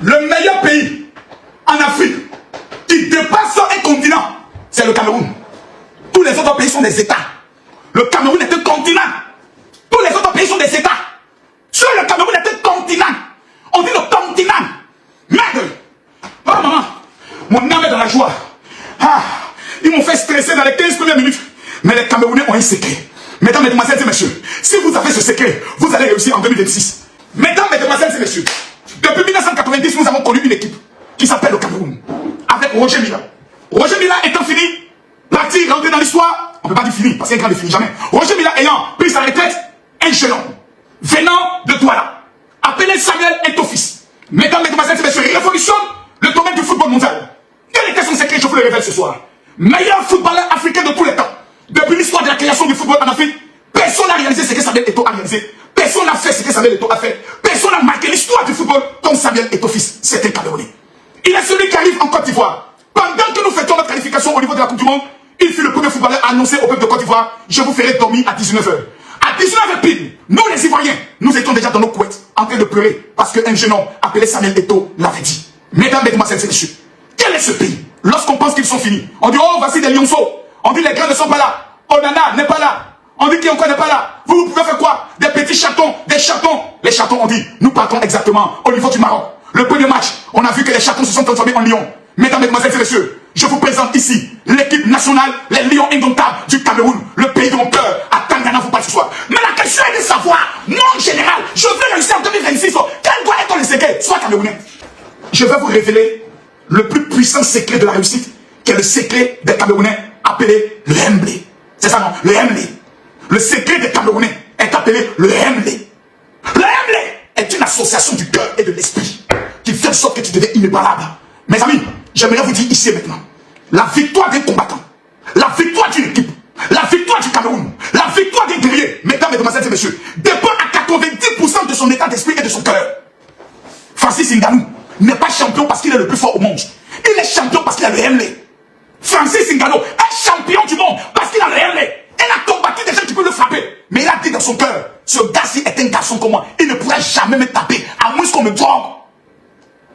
Le meilleur pays en Afrique qui dépasse un continent, c'est le Cameroun. Tous les autres pays sont des États. Le Cameroun est un continent. Tous les autres pays sont des États. Seul le Cameroun est un continent. On dit le continent. Merde. Oh maman, mon âme est dans la joie. Ah, ils m'ont fait stresser dans les 15 premières minutes. Mais les Camerounais ont un secret. Mesdames, mesdemoiselles et messieurs, si vous avez ce secret, vous allez réussir en 2026. Mesdames, mesdemoiselles et messieurs, depuis 1990, nous avons connu une équipe qui s'appelle le Cameroun, avec Roger Mila. Roger Mila étant fini, parti, rentré dans l'histoire, on ne peut pas dire fini, parce qu'il ne finit jamais. Roger Mila ayant pris sa retraite, un jeune homme, venant de Douala, appelé Samuel Eto'o-Fils. Mesdames, mesdemoiselles et messieurs, il révolutionne le domaine du football mondial. Quel était son secret? Je vous le révèle ce soir. Meilleur footballeur africain de tous les temps. Depuis l'histoire de la création du football en Afrique, personne n'a réalisé ce que Samuel Eto'o a réalisé. Personne n'a fait ce que Samuel Eto'o a fait. Personne n'a marqué l'histoire du football comme Samuel Eto'o-Fils. C'est un Camerounais. Il est celui qui arrive en Côte d'Ivoire. Pendant que nous fêtons notre qualification au niveau de la Coupe du Monde, il fut le premier footballeur à annoncer au peuple de Côte d'Ivoire: je vous ferai dormir à 19h. À 19h pile, nous les Ivoiriens, nous étions déjà dans nos couettes en train de pleurer parce qu'un jeune homme appelé Samuel Eto'o l'avait dit. Mesdames, mesdemoiselles et messieurs, quel est ce pays? Lorsqu'on pense qu'ils sont finis, on dit: oh, voici des lionceaux. On dit: les grands ne sont pas là. Onana n'est pas là. On dit: qui encore n'est pas là. Vous pouvez faire quoi? Des petits chatons, des chatons. Les chatons, on dit: nous partons exactement au niveau du Maroc. Le premier match, on a vu que les chatons se sont transformés en lions. Mesdames, mesdemoiselles et messieurs, je vous présente ici l'équipe nationale, les lions indomptables du Cameroun, le pays de mon cœur. À Tangana, vous parlez ce soir. Mais la question est de savoir, mon général, je veux réussir en 2026. Quel doit être le secret? Soit Camerounais. Je vais vous révéler le plus puissant secret de la réussite, qui est le secret des Camerounais appelé le Hemblé. C'est ça, non? Le Hemblé. Le secret des Camerounais est appelé le Hemblé. Le Hemblé est une association du cœur et de l'esprit qui fait en sorte que tu deviens inébranlable. Mes amis, j'aimerais vous dire ici et maintenant, la victoire d'un combattant, la victoire d'une équipe, la victoire du Cameroun, la victoire des guerriers, mesdames, mesdemoiselles et messieurs, dépend à 90% de son état d'esprit et de son cœur. Francis Ngannou n'est pas champion parce qu'il est le plus fort au monde. Il est champion parce qu'il a le Hemblé. Francis Ngannou est champion du monde parce qu'il a le Hemblé. Il a combattu des gens qui peuvent le frapper. Mais il a dit dans son cœur: ce gars-ci est un garçon comme moi. Il ne pourra jamais me taper, à moins qu'on me drogue.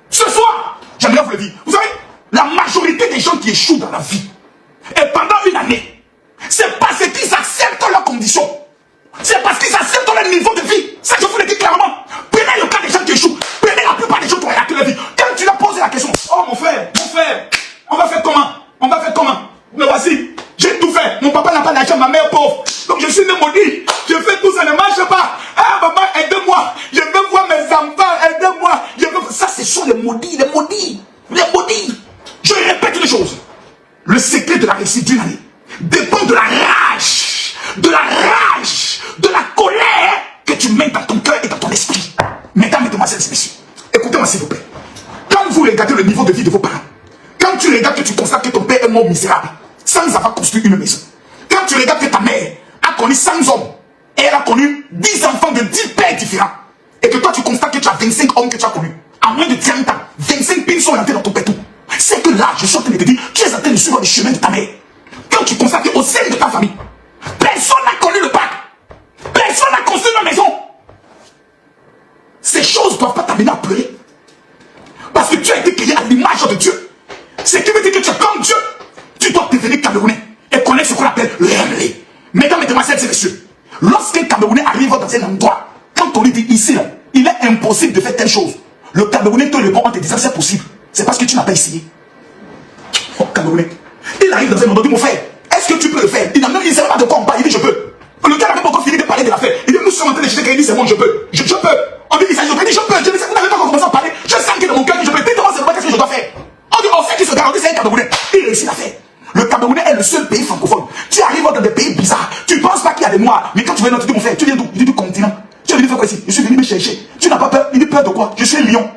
Ce soir, j'aimerais vous le dire. Vous savez, la majorité des gens qui échouent dans la vie, et pendant une année, c'est parce qu'ils acceptent leurs conditions. C'est parce qu'ils acceptent leur niveau de vie. Ça, je vous le dis clairement. Prenez le cas des gens qui échouent. Prenez la plupart des gens qui ont raté leur vie. Quand tu leur poses la question: oh mon frère, on va faire comment? On va faire comment? Mais voici, j'ai tout fait. Mon papa n'a pas d'argent, ma mère pauvre. Donc je suis né maudit. Je fais tout, ça ne marche pas. Ah maman, aide-moi. Je veux voir mes enfants, aide-moi. Ça, ce sont les maudits, les maudits. Les maudits. Je répète une chose. Le secret de la réussite d'une année dépend de la rage, de la colère que tu mets dans ton cœur et dans ton esprit. Mesdames, mesdemoiselles et messieurs, écoutez-moi s'il vous plaît. Quand vous regardez le niveau de vie de vos parents, quand tu regardes que tu constates que ton père est mort misérable, sans avoir construit une maison, quand tu regardes que ta mère a connu 100 hommes, et elle a connu 10 enfants de 10 pères différents, et que toi tu constates que tu as 25 hommes que tu as connus, en moins de 30 ans, 25 pins sont rentrés dans ton pétou, c'est que là, je suis en train de te dire, tu es en train de suivre le chemin de ta mère. Quand tu constates qu'au sein de ta famille, personne n'a connu le bac, personne n'a construit une maison, ces choses ne doivent pas t'amener à pleurer. Parce que tu as été créé à l'image de Dieu. Ce qui veut dire que tu es comme Dieu. Tu dois devenir Camerounais et connaître ce qu'on appelle le Hemblé. Mesdames, mesdemoiselles et messieurs, lorsqu'un Camerounais arrive dans un endroit, quand on lui dit ici, là, il est impossible de faire telle chose, le Camerounais te répond en te disant: c'est possible. C'est parce que tu n'as pas essayé. Oh, Camerounais. Il arrive dans un endroit, il dit: mon frère, est-ce que tu peux le faire? Il n'a même, il ne sait pas de quoi on parle. Il dit: je peux. Le gars n'a même pas encore fini de parler de l'affaire. Il dit: nous sommes en train de chercher, il dit: c'est bon, je peux. Je peux. On dit: il s'agit de je peux. Je ne sais pas, vous n'avez pas encore commencé à parler. Je sens que dans mon cœur, je peux. Dites-moi, c'est qu'est-ce que je dois faire? On dit: on fait qu'il se garantit, c'est un Camerounais. Il réussit à faire. Le Camerounais est le seul pays francophone. Tu arrives dans des pays bizarres. Tu ne penses pas qu'il y a des noirs. Mais quand tu viens, tu dis: mon frère, tu viens d'où? Il dit: du continent. Tu es venu faire quoi ici? Je suis venu me chercher. Tu n'as pas peur? Il dit: peur de quoi? Je suis un lion.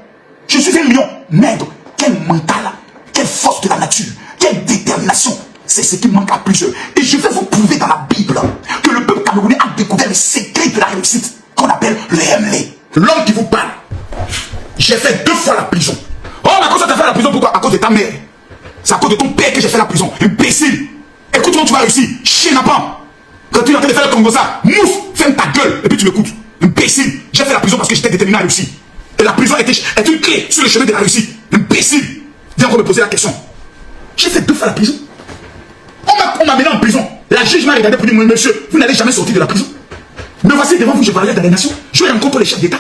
Je suis un lion. Merde. Quel mental. Quelle force de la nature. Quelle détermination. C'est ce qui manque à plusieurs. Et je vais vous prouver dans la Bible que le peuple camerounais a découvert le secret de la réussite qu'on appelle le Hemblé. L'homme qui vous parle, j'ai fait 2 fois la prison. Oh, à cause de t'as fait la prison, pourquoi? À cause de ta mère. C'est à cause de ton père que j'ai fait la prison. Imbécile. Écoute comment tu vas réussir. Chénapan. Quand tu es en train de faire le Congo ça, mouf, ferme ta gueule et puis tu m'écoutes. Imbécile. J'ai fait la prison parce que j'étais déterminé à réussir. Et la prison est une clé sur le chemin de la réussite. Imbécile. Viens encore me poser la question. J'ai fait 2 fois la prison. On m'a mené en prison. La juge m'a regardé pour dire, monsieur, vous n'allez jamais sortir de la prison. Me voici devant vous, je parlais dans les nations. Je rencontre les chefs d'État.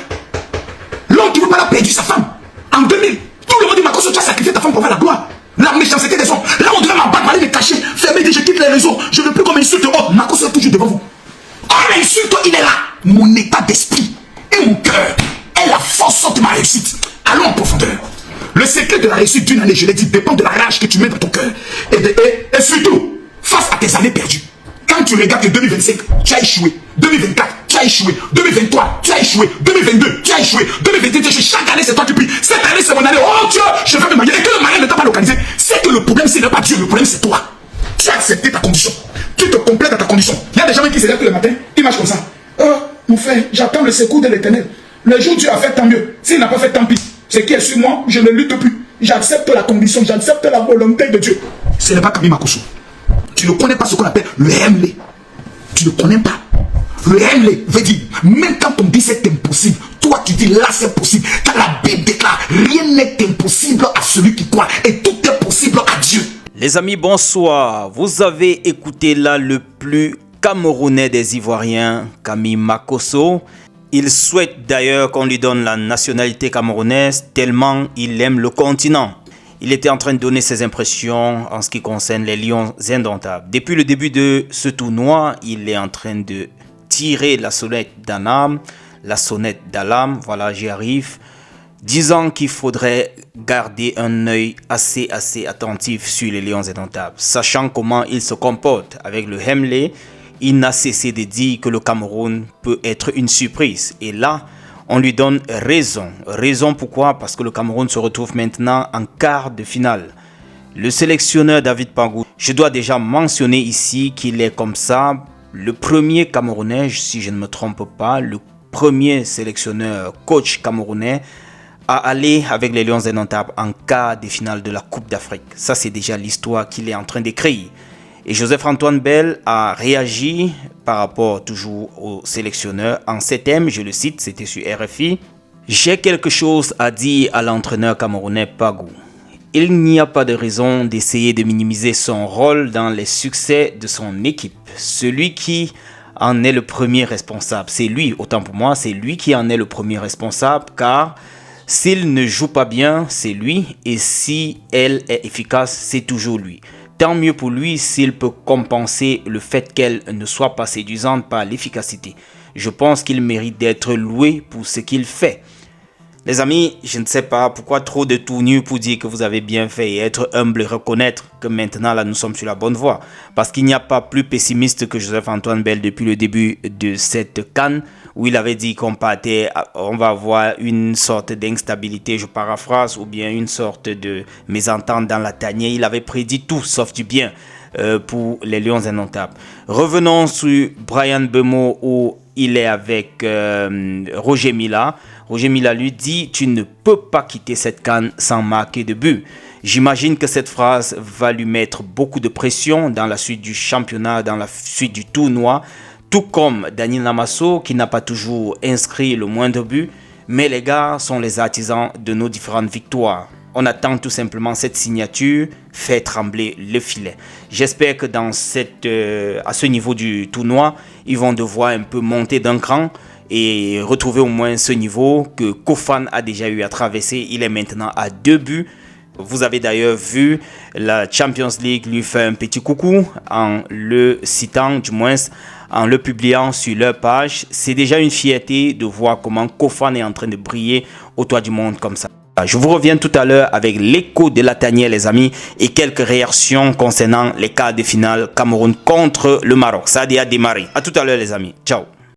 L'homme qui veut pas a perdu sa femme. En 2000, tout le monde dit, Makosso, tu as sacrifié ta femme pour avoir la gloire. La méchanceté des hommes. Là, on devait m'abattre, aller me cacher, fermer, dire, je quitte les réseaux. Je ne veux plus qu'on m'insulte. Oh, Makosso est toujours devant vous. On m'insulte, il est là. Mon état d'esprit et mon cœur est la force de ma réussite. Allons en profondeur. Le secret de la réussite d'une année, je l'ai dit, dépend de la rage que tu mets dans ton cœur. Et surtout, face à tes années perdues. Quand tu regardes que 2025, tu as échoué. 2024, tu as échoué. 2023, tu as échoué. 2022, tu as échoué. 2021, tu as échoué. Chaque année, c'est toi qui pries. Cette année, c'est mon année. Oh Dieu, je vais me marier. Et que le mariage ne t'a pas localisé. C'est que le problème, ce n'est pas Dieu. Le problème, c'est toi. Tu as accepté ta condition. Tu te complètes à ta condition. Il y a des gens qui se lèvent tous les matins, qui marchent comme ça. Oh, mon frère, j'attends le secours de l'Éternel. Le jour où Dieu a fait, tant mieux. S'il n'a pas fait, tant pis. Ce qui est sur moi, je ne lutte plus. J'accepte la condition, j'accepte la volonté de Dieu. Ce n'est pas Camille Makosso. Tu ne connais pas ce qu'on appelle le Hemley. Tu ne connais pas. Le Hemley veut dire, même quand on dit c'est impossible, toi tu dis là c'est possible. Car la Bible déclare, rien n'est impossible à celui qui croit. Et tout est possible à Dieu. Les amis, bonsoir. Vous avez écouté là le plus camerounais des Ivoiriens, Camille Makosso. Il souhaite d'ailleurs qu'on lui donne la nationalité camerounaise tellement il aime le continent. Il était en train de donner ses impressions en ce qui concerne les Lions indomptables. Depuis le début de ce tournoi, il est en train de tirer la sonnette d'alarme. Voilà, j'y arrive. Disant qu'il faudrait garder un œil assez attentif sur les Lions indomptables. Sachant comment ils se comportent avec le Hemley, il n'a cessé de dire que le Cameroun peut être une surprise. Et là, on lui donne raison. Raison pourquoi? Parce que le Cameroun se retrouve maintenant en quart de finale. Le sélectionneur David Pangou, je dois déjà mentionner ici qu'il est comme ça le premier Camerounais, si je ne me trompe pas, le premier sélectionneur coach camerounais à aller avec les Lions indomptables en quart de finale de la Coupe d'Afrique. Ça, c'est déjà l'histoire qu'il est en train d'écrire. Et Joseph-Antoine Bell a réagi par rapport toujours au sélectionneur en ces thèmes, je le cite, c'était sur RFI. J'ai quelque chose à dire à l'entraîneur camerounais Pangou. Il n'y a pas de raison d'essayer de minimiser son rôle dans les succès de son équipe. Celui qui en est le premier responsable, c'est lui, autant pour moi, c'est lui qui en est le premier responsable car s'il ne joue pas bien, c'est lui et si elle est efficace, c'est toujours lui. Tant mieux pour lui s'il peut compenser le fait qu'elle ne soit pas séduisante par l'efficacité. Je pense qu'il mérite d'être loué pour ce qu'il fait. Les amis, je ne sais pas pourquoi trop de tournures pour dire que vous avez bien fait et être humble et reconnaître que maintenant là nous sommes sur la bonne voie. Parce qu'il n'y a pas plus pessimiste que Joseph-Antoine Bell depuis le début de cette CAN où il avait dit qu'on va avoir une sorte d'instabilité, je paraphrase, ou bien une sorte de mésentente dans la tanière. Il avait prédit tout sauf du bien pour les Lions indomptables. Revenons sur Bryan Mbeumo où il est avec Roger Mila. Roger Mila lui dit « Tu ne peux pas quitter cette CAN sans marquer de but ». J'imagine que cette phrase va lui mettre beaucoup de pression dans la suite du championnat, dans la suite du tournoi. Tout comme Daniel Namasso qui n'a pas toujours inscrit le moindre but. Mais les gars sont les artisans de nos différentes victoires. On attend tout simplement cette signature, fait trembler le filet. J'espère que à ce niveau du tournoi, ils vont devoir un peu monter d'un cran et retrouver au moins ce niveau que Kofan a déjà eu à traverser. Il est maintenant à 2 buts. Vous avez d'ailleurs vu la Champions League lui faire un petit coucou en le citant, du moins en le publiant sur leur page. C'est déjà une fierté de voir comment Kofan est en train de briller au toit du monde comme ça. Je vous reviens tout à l'heure avec l'écho de la tanière, les amis, et quelques réactions concernant les quarts de finale Cameroun contre le Maroc. Ça a déjà démarré. À tout à l'heure, les amis. Ciao.